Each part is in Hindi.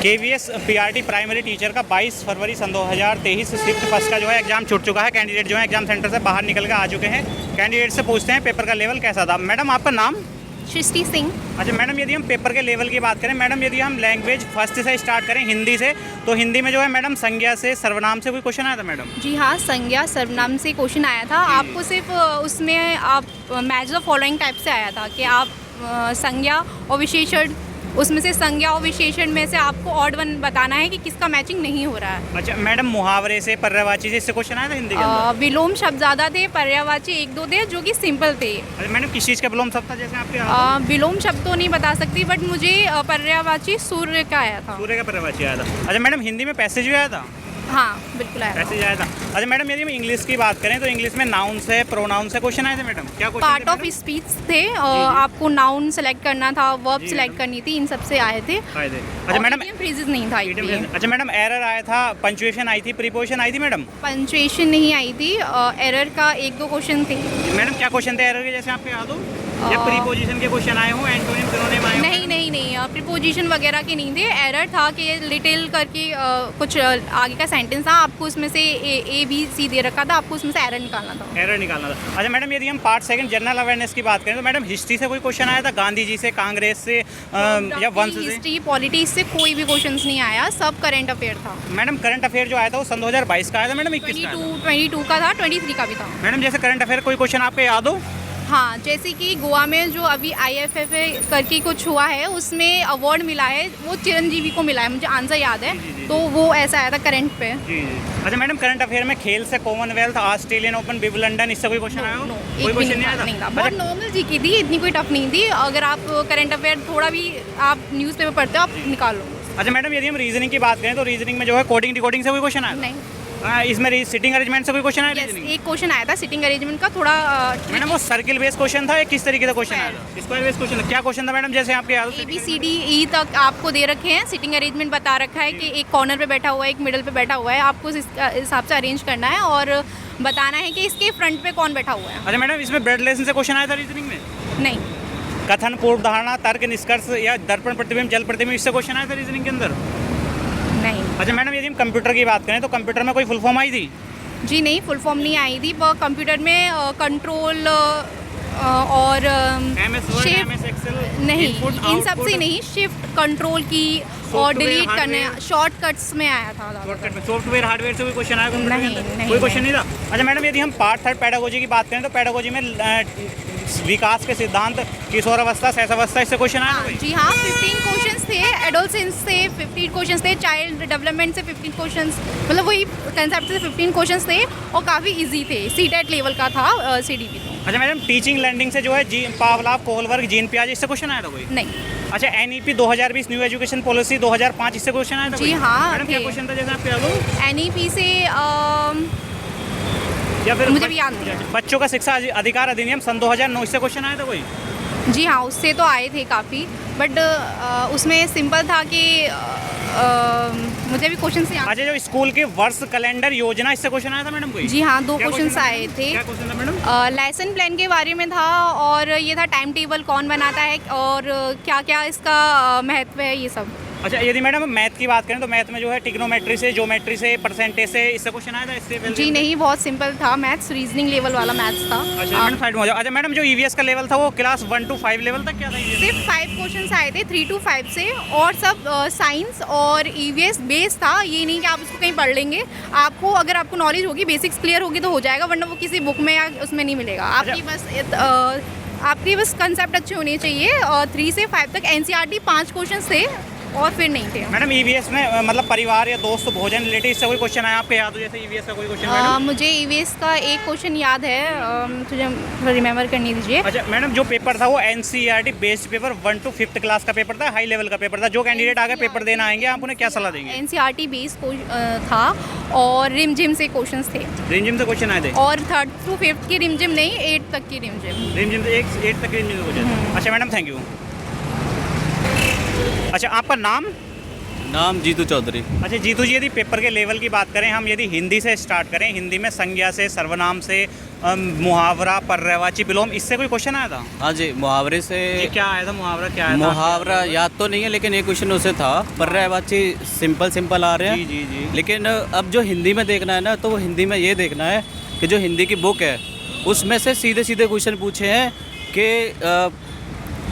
KVS PRT प्राइमरी टीचर का 22 फरवरी सन 2023 शिफ्ट फर्स्ट का जो है एग्जाम छूट चुका है। कैंडिडेट जो है एग्जाम सेंटर से बाहर निकल कर आ चुके हैं। कैंडिडेट से पूछते हैं पेपर का लेवल कैसा था। मैडम आपका नाम? सृष्टि सिंह। अच्छा मैडम, यदि हम पेपर के लेवल की बात करें, मैडम यदि हम लैंग्वेज फर्स्ट से स्टार्ट करें हिंदी से, तो हिंदी में जो है मैडम संज्ञा से सर्वनाम से कोई क्वेश्चन आया था मैडम? जी हाँ, संज्ञा सर्वनाम से क्वेश्चन आया था। आपको सिर्फ उसमें आप मैच द फॉलोइंग टाइप से आया था कि आप संज्ञा और विशेषण, उसमें से संज्ञा और विशेषण में से आपको ऑड वन बताना है कि किसका मैचिंग नहीं हो रहा है। अच्छा मैडम, मुहावरे से, पर्यायवाची से, इससे क्वेश्चन आया था हिंदी के अंदर? विलोम शब्द ज़्यादा थे, पर्यायवाची एक दो थे जो कि सिंपल थे। अच्छा मैडम, किस चीज़ का विलोम शब्द था जैसे आपके? विलोम शब्द तो नहीं बता सकती, बट मुझे पर्यायवाची सूर्य का आया था। सूर्य का पर्यायवाची आया था। अच्छा मैडम, हिंदी में पैसेज भी आया था? हाँ बिल्कुल आया था। पैसेज आया था। अच्छा मैडम, यदि हम इंग्लिश की बात करें तो इंग्लिश में नाउन से, प्रोनाउन से क्वेश्चन आए थे मैडम? क्या क्वेश्चन? पार्ट ऑफ स्पीच थे। आपको नाउन सेलेक्ट करना था, वर्ब सेलेक्ट करनी थी, इन सब से आए थे। अच्छा मैडम, फ्रेजेस नहीं था। अच्छा मैडम, एरर आया था, पंचुएशन आई थी, प्रीपोजिशन आई थी मैडम? पंचुएशन नहीं आई थी। एरर का एक दो क्वेश्चन थे। मैडम क्या क्वेश्चन थे एरर के, जैसे आपको याद हो? या प्रीपोजिशन के क्वेश्चन आए हो, एंटोनिम सिनोनिम आए हो? नहीं, प्रीपोजिशन वगैरह के नहीं थे। एरर था कि लिटिल करके कुछ आगे का सेंटेंस था, आपको उसमें से ए बी सी दे रखा था, आपको उसमें से एरर निकालना था। एरर निकालना था। अच्छा मैडम, यदि हम पार्ट सेकंड जनरल अवेयरनेस की बात करें तो मैडम हिस्ट्री से कोई क्वेश्चन आया था? गांधी जी से, कांग्रेस से या वंश से? हिस्ट्री पॉलिटिक्स से कोई भी क्वेश्चन नहीं आया, सब करंट अफेयर था। मैडम करंट अफेयर जो आया था वो सन 2022 का आया था मैडम? 22 का था, 23 का भी था। मैडम जैसे करंट अफेयर कोई क्वेश्चन आपको याद हो? हाँ, जैसे कि गोवा में जो अभी IFFA करके कुछ हुआ है, उसमें अवार्ड मिला है, वो चिरंजीवी को मिला है, मुझे आंसर याद है। तो वो ऐसा आया था करंट पे। जी। अच्छा मैडम, करंट अफेयर में खेल से कॉमनवेल्थ, ऑस्ट्रेलियन ओपन, विंबलडन, इससे कोई क्वेश्चन आया हो? कोई क्वेश्चन नहीं आया था? बहुत नॉर्मल जीके थी, इतनी कोई टफ नहीं थी। अगर आप करंट अफेयर थोड़ा भी आप न्यूज़पेपर पढ़ते हो, आप निकाल लो। अच्छा मैडम, यदि हम रीजनिंग की बात करें तो रीजनिंग में जो है कोडिंग डिकोडिंग से कोई क्वेश्चन आया? नहीं। इसमें सिटिंग अरेंजमेंट से कोई क्वेश्चन आया? एक क्वेश्चन आया था सिटिंग अरेंजमेंट का, थोड़ा मैडम वो सर्किल बेस्ड क्वेश्चन था या किस तरीके का क्वेश्चन आया था? Square based question. क्या क्वेश्चन था मैडम, जैसे आपके याद हो? ABCDE तक आपको दे रखे हैं, सिटिंग अरेंजमेंट बता रखा है कि एक कॉर्नर पे बैठा हुआ है, एक मिडल पे बैठा हुआ है, आपको इस हिसाब से अरेंज करना है और बताना है कि इसके फ्रंट पे कौन बैठा हुआ है। अच्छा मैडम, इसमें ब्लड रिलेशन से क्वेश्चन आया था रीजनिंग में? नहीं। कथन, पूर्व धारणा, तर्क, निष्कर्ष या दर्पण, प्रतिबिंब, जल प्रतिबिंब, इससे क्वेश्चन आया था रीजनिंग के अंदर? नहीं। अच्छा मैडम, यदि हम कंप्यूटर की बात करें तो कंप्यूटर में कोई फुल फॉर्म आई थी? जी नहीं, फुल फॉर्म नहीं आई थी। कंप्यूटर में कंट्रोल और शिफ्ट नहीं, इन सब से नहीं, शिफ्ट कंट्रोल की और डिलीट करने, शॉर्टकट्स में आया था। शॉर्टकट में सॉफ्टवेयर हार्डवेयर से कोई क्वेश्चन आया? नहीं, कोई क्वेश्चन नहीं था। अच्छा मैडम, यदि हम पार्ट थर्ड पेडागोजी की बात करें तो पेडागोजी में विकास के सिद्धांत, किशोर अवस्था, शैशवावस्था, इससे क्वेश्चन आया? जी हाँ, 15 क्वेश्चंस थे। एडोलसेंस से 15 क्वेश्चंस थे, चाइल्ड डेवलपमेंट से 15 क्वेश्चंस, मतलब वही कंसेप्ट से 15 क्वेश्चंस थे और काफ़ी इजी थे। CTET लेवल का था CDP तो। अच्छा मैडम, टीचिंग लर्निंग से जो है पावलाव, कोहलबर्ग, जीन पियाजे, इससे क्वेश्चन आया था कोई? नहीं। अच्छा NEP 2020 न्यू एजुकेशन पॉलिसी 2005, इससे क्वेश्चन आया था? जी हाँ। मैडम क्या क्वेश्चन था जैसे आपको याद हो? NEP से या फिर मुझे भी याद नहीं। बच्चों का शिक्षा अधिकार अधिनियम सन 2009, इससे क्वेश्चन आया था कोई? जी हाँ, उससे तो आए थे काफ़ी, बट उसमें सिंपल था कि मुझे भी क्वेश्चन से। अच्छा, जो स्कूल के वर्ष कैलेंडर योजना, इससे क्वेश्चन आया था मैडम कोई? जी हाँ, 2 क्वेश्चन आए थे। क्या क्वेश्चन था मैडम? लेसन प्लान के बारे में था और ये था टाइम टेबल कौन बनाता है और क्या क्या इसका महत्व है, ये सब। अच्छा, यदि मैडम मैथ की बात करें तो मैथ में जो है ट्रिग्नोमेट्री से, ज्योमेट्री से, परसेंटेज से, इससे क्वेश्चन आया था? इससे जी नहीं, बहुत सिंपल था मैथ्स, रीजनिंग लेवल वाला मैथ्स था। अच्छा मैडम, साइड में हो जाओ। अच्छा मैडम, जो EVS का लेवल था वो क्लास 1 to 5 लेवल तक क्या था? सिर्फ 5 क्वेश्चंस आए थे 3 to 5 से, और सब साइंस और EVS बेस था। ये नहीं कि आप उसको कहीं पढ़ लेंगे, आपको अगर आपको नॉलेज होगी, बेसिक्स क्लियर होगी तो हो जाएगा, वरना वो किसी बुक में या उसमें नहीं मिलेगा। आपकी बस कंसेप्ट अच्छे होने चाहिए। और 3 से 5 तक NCERT 5 क्वेश्चन थे और फिर नहीं थे। मैडम EVS में मतलब परिवार या दोस्त, भोजन, रिलेटिव, इससे कोई क्वेश्चन आया आपको याद हो? जैसे EVS का कोई क्वेश्चन मैडम? मुझे EVS का एक क्वेश्चन याद है, मुझे थोड़ा रिमेम्बर करने दीजिए। अच्छा मैडम, जो पेपर था वो NCERT based paper 1 to 5th class का पेपर था, हाई लेवल का पेपर था। जो कैंडिडेट आगे पेपर देना आएंगे आप उन्हें क्या सलाह देंगे? NCERT बेस था और रिमझिम से क्वेश्चंस थे। रिमझिम से क्वेश्चन आए थे? और 3rd to 5th की रिमझिम नहीं, 8th तक की रिमझिम। रिमझिम से 8 तक की रिमझिम क्वेश्चन। अच्छा मैडम, थैंक यू। अच्छा आपका नाम? नाम जीतू चौधरी। अच्छा जीतू जी, यदि पेपर के लेवल की बात करें हम, यदि हिंदी से स्टार्ट करें, हिंदी में संज्ञा से, सर्वनाम से, मुहावरा, पर्यायवाची, विलोम, इससे कोई क्वेश्चन आया था? हाँ जी, मुहावरे से। जी क्या आया था? मुहावरा क्या आया था? मुहावरा याद तो नहीं है, लेकिन एक क्वेश्चन उसे था। पर्यायवाची सिंपल आ रहे हैं। जी जी जी। लेकिन अब जो हिंदी में देखना है ना, तो वो हिंदी में ये देखना है कि जो हिंदी की बुक है उसमें से सीधे सीधे क्वेश्चन पूछे हैं कि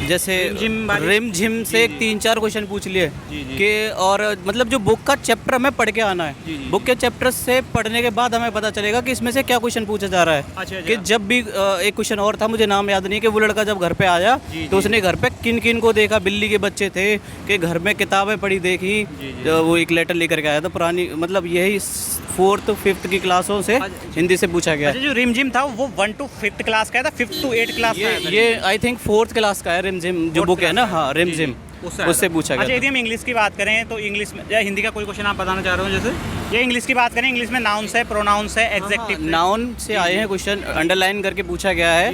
जैसे रिम झिम से 3-4 क्वेश्चन पूछ लिए कि, और मतलब जो बुक का चैप्टर हमें पढ़ के आना है। बुक के चैप्टर से पढ़ने के बाद हमें पता चलेगा कि इसमें से क्या क्वेश्चन पूछा जा रहा है। अच्छा। कि जब भी एक क्वेश्चन और था, मुझे नाम याद नहीं, कि वो लड़का जब घर पे आया तो उसने घर पे किन किन को देखा, बिल्ली के बच्चे थे कि घर में किताबें पढ़ी देखी, वो एक लेटर लेकर के आया था पुरानी, मतलब यही 4th 5th की क्लासों से हिंदी से पूछा गया। अच्छा, जो रिमझिम था वो 1 to 5th क्लास का है था, 5th to 8th क्लास का है? ये आई थिंक 4th क्लास का है रिमझिम जो बुक है ना। हाँ, रिमझिम उससे पूछा गया। अच्छा, यदि हम इंग्लिश की बात करें तो इंग्लिश में या हिंदी का कोई क्वेश्चन आप बताना चाह रहे हो? जैसे ये इंग्लिश की बात करें, इंग्लिश में नाउन्स है, प्रोनाउंस है, एग्जेक्टिव। नाउन से आए हैं क्वेश्चन, अंडरलाइन करके पूछा गया है।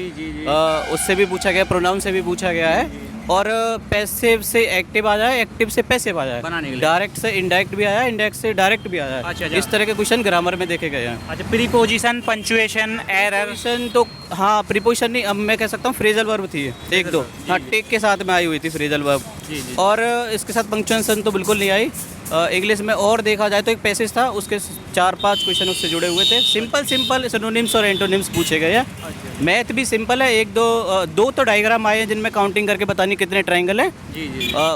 उससे भी पूछा गया, प्रोनाउन से भी पूछा गया है, और पैसिव से एक्टिव आ जाए, एक्टिव से पैसिव आ जाए, डायरेक्ट से इनडायरेक्ट भी आया, इनडायरेक्ट से डायरेक्ट भी आया। अच्छा। इस तरह के क्वेश्चन ग्रामर में देखे गए हैं। अच्छा, प्रीपोजिशन, पंचुएशन, एरर। तो हाँ, प्रीपोजिशन नहीं, अब मैं कह सकता हूँ फ्रेजल वर्ब थी 1-2। हाँ, टेक के साथ में आई हुई थी फ्रेजल वर्ब, और इसके साथ पंक्चुएशन तो बिल्कुल नहीं आई। इंग्लिश में और देखा जाए तो एक पैसेज था, उसके 4-5 क्वेश्चन उससे जुड़े हुए थे। सिंपल सिनोनिम्स और एंटोनिम्स पूछे गए हैं। मैथ भी सिंपल है, 1-2 तो डायग्राम आए हैं जिनमें काउंटिंग करके बतानी कितने ट्रायंगल हैं।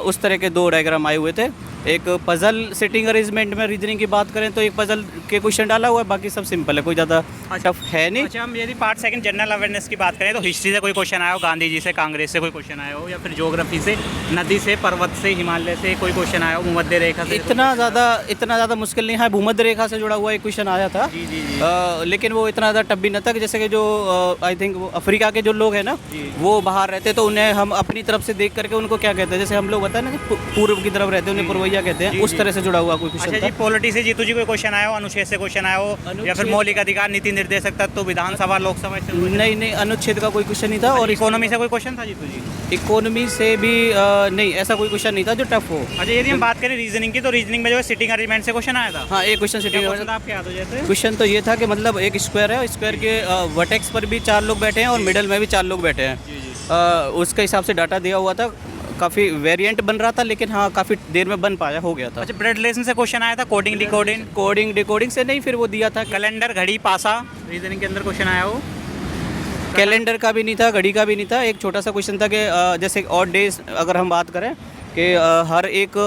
उस तरह के 2 डायग्राम आए हुए थे। एक पजल सिटिंग अरेंजमेंट में रीजनिंग की बात करें तो एक पजल के क्वेश्चन डाला हुआ है, बाकी सब सिंपल है, कोई ज़्यादा टफ है नहीं। अच्छा, हम यदि पार्ट सेकंड जनरल अवेयरनेस की बात करें तो हिस्ट्री से कोई क्वेश्चन आया हो, गांधी जी से, कांग्रेस से कोई क्वेश्चन आया हो, या फिर ज्योग्राफी से, नदी से, पर्वत से, हिमालय से कोई क्वेश्चन आया हो, भूमध्य रेखा से? इतना ज़्यादा मुश्किल नहीं है। भूमध्य रेखा से जुड़ा हुआ एक क्वेश्चन आया था। लेकिन वो इतना ज़्यादा टफ भी न था। जैसे कि जो आई थिंक वो अफ्रीका के जो लोग हैं ना, वो बाहर रहते तो उन्हें हम अपनी तरफ से देख करके उनको क्या कहते हैं, जैसे हम लोग बताए ना पूर्व की तरफ रहते हैं उन्हें पूर्वैया कहते हैं, उस तरह से जुड़ा हुआ कोई क्वेश्चन था। अच्छा जी, पॉलिटी से जीतू जी कोई क्वेश्चन आया हो, अनुच्छेद से क्वेश्चन आया हो, या फिर मौलिक अधिकार, नीति निर्देशक तत्व, विधानसभा, लोकसभा? नहीं, अनुच्छेद का कोई क्वेश्चन नहीं था। और इकोनॉमी से कोई क्वेश्चन था जीतू जी? इकोनॉमी से भी नहीं, ऐसा कोई क्वेश्चन नहीं था जो टफ हो। अच्छा, यदि हम बात करें रीजनिंग की तो रीजनिंग में जो है सिटिंग अरेंजमेंट से क्वेश्चन आया था। हाँ, एक क्वेश्चन सिटिंग आपके याद हो जैसे क्वेश्चन तो ये था कि मतलब एक स्क्वायर है, स्क्वायर के वर्टेक्स पर भी 4 लोग बैठे हैं और मिडल में भी 4 लोग बैठे हैं। उसके हिसाब से डाटा दिया हुआ था, काफ़ी वेरिएंट बन रहा था, लेकिन हाँ काफ़ी देर में बन पाया, हो गया था। अच्छा, ब्लड रिलेशन से क्वेश्चन आया था, कोडिंग डिकोडिंग से नहीं, फिर वो दिया था कैलेंडर, घड़ी, पासा, रीजनिंग के अंदर क्वेश्चन आया हो। कैलेंडर का भी नहीं था, घड़ी का भी नहीं था। एक छोटा सा क्वेश्चन था कि जैसे ऑड डेज अगर हम बात करें कि हर एक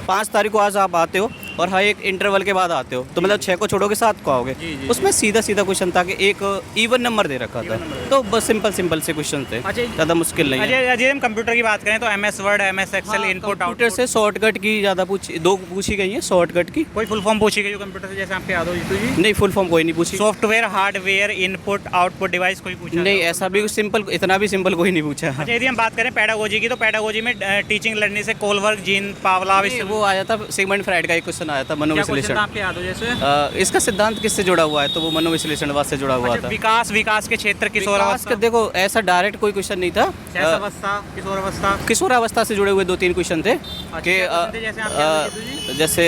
5 तारीख को आज आप आते हो और हर एक इंटरवल के बाद आते हो, तो मतलब 6 को छोड़ोगे 7 को आओगे। उसमें सीधा क्वेश्चन था कि एक इवन नंबर दे रखा था, तो बस सिंपल से क्वेश्चन थे, ज़्यादा मुश्किल नहीं है। अच्छा, हम कंप्यूटर की बात करें तो MS Word, MS Excel, input output से शॉर्टकट की ज़्यादा दो पूछी गई है, शॉर्टकट की। कोई फुल फॉर्म पूछी गई हो कंप्यूटर से, जैसे आपके याद हो जीतू जी? नहीं, फुल फॉर्म कोई नहीं पूछी। Software, hardware, input output device कोई पूछा नहीं? ऐसा भी सिंपल, इतना भी सिंपल कोई नहीं पूछा। अच्छा, यदि हम बात करें पेडागोजी की तो पेडागोजी में टीचिंग लर्निंग से कोलबर्ग, जीन पावलोव, वो आया था, सिगमंड फ्राइड का एक क्वेश्चन आया था, मनोविश्लेषण। आपके याद हो जैसे? इसका सिद्धांत किससे जुड़ा हुआ है, तो वो मनोविश्लेषणवाद से जुड़ा हुआ था। विकास के क्षेत्र, किशोरावस्था। देखो ऐसा डायरेक्ट कोई क्वेश्चन नहीं था। किशोरावस्था से जुड़े हुए 2-3 क्वेश्चन थे कि जैसे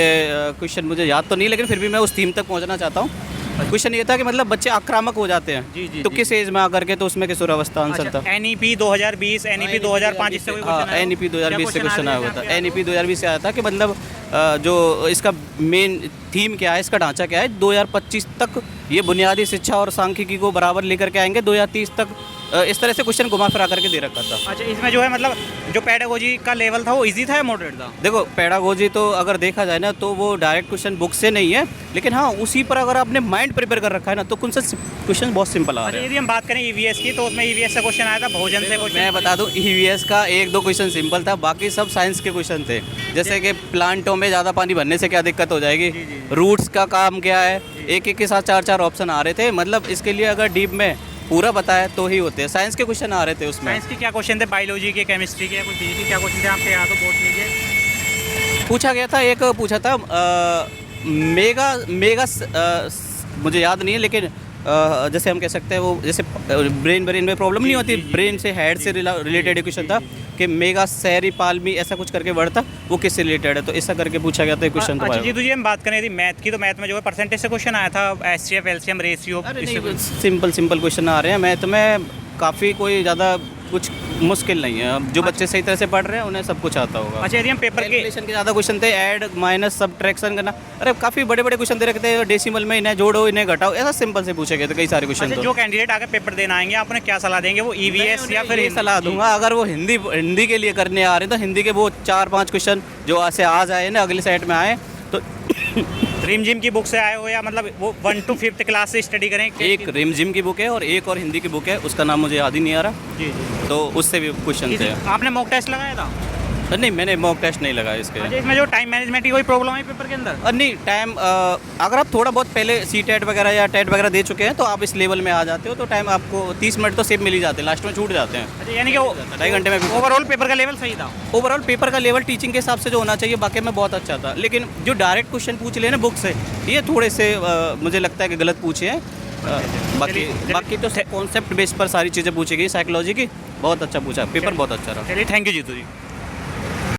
क्वेश्चन मुझे याद तो नहीं, लेकिन फिर भी मैं उस थीम तक पहुंचना चाहता हूँ। क्वेश्चन ये था कि मतलब बच्चे आक्रामक हो जाते हैं, तो किस एज में आकर के, तो उसमें किशोरावस्था आंसर था। NEP 2020, NEP 2005, इससे कोई क्वेश्चन आया? NEP 2020 से क्वेश्चन आया हुआ था। NEP 2020 से आया था कि मतलब जो इसका मेन थीम क्या है, इसका ढांचा क्या है, 2025 तक ये बुनियादी शिक्षा और सांख्यिकी को बराबर लेकर के आएंगे, 2030 तक इस तरह से क्वेश्चन घुमा फिरा करके दे रखा था। अच्छा, इसमें जो है मतलब जो पेडागोजी का लेवल था वो इजी था या मॉडरेट था? देखो पेडागोजी तो अगर देखा जाए ना तो वो डायरेक्ट क्वेश्चन बुक से नहीं है, लेकिन हाँ उसी पर अगर आपने माइंड प्रिपेयर कर रखा है ना तो क्वेश्चन बहुत सिंपल आ रहे हैं। यदि हम बात करें EVS की तो उसमें EVS से क्वेश्चन आया था, भोजन से क्वेश्चन। मैं बता दूं EVS का 1-2 क्वेश्चन सिंपल था, बाकी सब साइंस के क्वेश्चन थे। जैसे कि प्लांटों में ज़्यादा पानी भरने से क्या दिक्कत हो जाएगी, रूट्स का काम क्या है, एक के साथ 4-4 ऑप्शन आ रहे थे। मतलब इसके लिए अगर डीप में पूरा बताया तो ही होते हैं। साइंस के क्वेश्चन आ रहे थे उसमें। साइंस के क्या क्वेश्चन थे? बायोलॉजी के, केमिस्ट्री के, कुछ फिजिक्स के क्या क्वेश्चन थे आपके याद हो? बॉटनी के पूछा गया था, एक पूछा था मेगा मुझे याद नहीं है, लेकिन जैसे हम कह सकते हैं वो जैसे ब्रेन में प्रॉब्लम नहीं होती, ब्रेन से हेड से रिलेटेड क्वेश्चन था कि मेगा शहरी पालमी ऐसा कुछ करके वर्ड था, वो किससे रिलेटेड है, तो ऐसा करके पूछा गया था क्वेश्चन। अच्छा जी, तो ये हम बात करें यदि मैथ की, तो मैथ में जो है परसेंटेज से क्वेश्चन आया था, एचसीएफ एलसीएम रेशियो। अरे नहीं, सिंपल क्वेश्चन आ रहे हैं। मैथ में काफ़ी कोई ज़्यादा कुछ मुश्किल नहीं है। अब जो बच्चे सही तरह से पढ़ रहे हैं उन्हें सब कुछ आता होगा। अच्छा, यदि हम पेपर के कैलकुलेशन के ज़्यादा क्वेश्चन थे, ऐड माइनस सब्ट्रैक्शन करना, अरे काफ़ी बड़े बड़े क्वेश्चन दे रखते हैं, डेसिमल में इन्हें जोड़ो इन्हें घटाओ, ऐसा सिंपल से पूछे गए थे कई सारे क्वेश्चन। अच्छा, जो कैंडिडेट आगे पेपर देना आएंगे आप उन्हें क्या सलाह देंगे? वो ईवीएस या फिर ये सलाह दूंगा, अगर वो हिंदी के लिए करने आ रहे हैं तो हिंदी के वो 4-5 क्वेश्चन जो आज आए ना अगले सेट में आए तो रिम जिम की बुक से आए हो या मतलब वो 1 to 5th क्लास से स्टडी करें? एक रिम जिम की बुक है और एक और हिंदी की बुक है, उसका नाम मुझे याद ही नहीं आ रहा जी जी। तो उससे भी क्वेश्चन थे। आपने मॉक टेस्ट लगाया था? नहीं, मैंने मॉक टेस्ट नहीं लगाया इसके। अच्छा, इसमें जो टाइम मैनेजमेंट की कोई प्रॉब्लम है पेपर के अंदर? नहीं, टाइम अगर आप थोड़ा बहुत पहले सी टेट वगैरह या टेट वगैरह दे चुके हैं तो आप इस लेवल में आ जाते हो, तो टाइम आपको 30 मिनट तो सेव मिल ही जाते हैं, लास्ट में छूट जाते हैं। अच्छा, यानी कि वो 2.5 घंटे में। ओवरऑल पेपर का लेवल सही था? ओवरऑल पेपर का लेवल टीचिंग के हिसाब से जो होना चाहिए बाकी में बहुत अच्छा था, लेकिन जो डायरेक्ट क्वेश्चन पूछ ले ना बुक से, ये थोड़े से मुझे लगता है कि गलत पूछे हैं। बाकी तो कॉन्सेप्ट बेस पर सारी चीज़ें पूछी गई, साइकोलॉजी की बहुत अच्छा पूछा, पेपर बहुत अच्छा रहा। चलिए, थैंक यू जीतू जी।